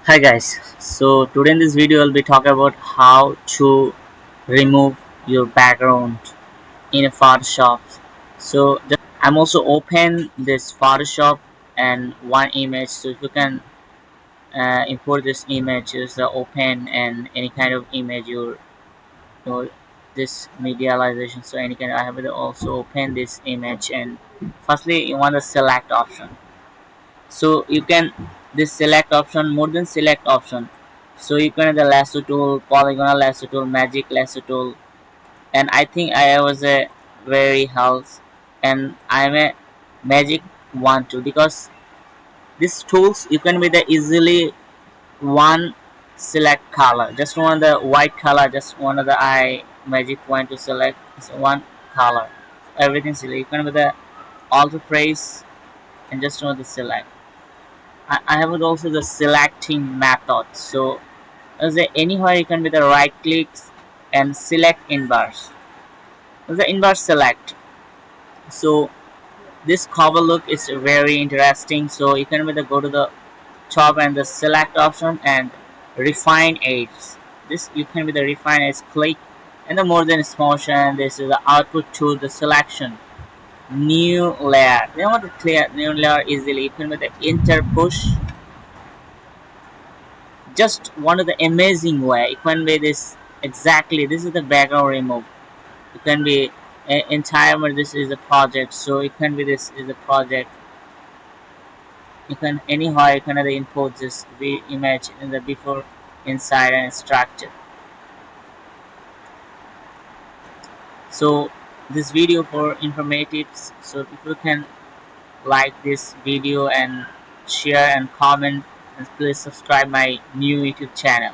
Hi guys, so today in this video I'll be talking about how to remove your background in a Photoshop. So I'm also open this Photoshop and one image, so if you can import this image is open and any kind of image your this medialization, so any kind I have to also open this image. And firstly you want the select option, so you can this select option, more than select option, so you can have the lasso tool, polygonal lasso tool, magic lasso tool. And I think I was a very health, and I'm a magic one too, because these tools you can be the easily one select color, just one the white color, just one of the eye magic one to select, so one color, everything select, you can be the alter phrase and just one the select. I have also the selecting method. So as the anywhere you can be the right clicks and select inverse. The inverse select. So this cover look is very interesting. So you can be the go to the top and the select option and refine edge. This you can be the refine edge click, and the more than its motion. This is the output to the selection. New layer. You want to clear new layer easily. You can be the enter push, just one of the amazing way. It can be this exactly, this is the background remove. It can be entire, this is a project, so it can be this is a project. You can anyhow you can import this image in the before, inside and structure. So this video for informatives, so people can like this video and share and comment, and please subscribe my new YouTube channel.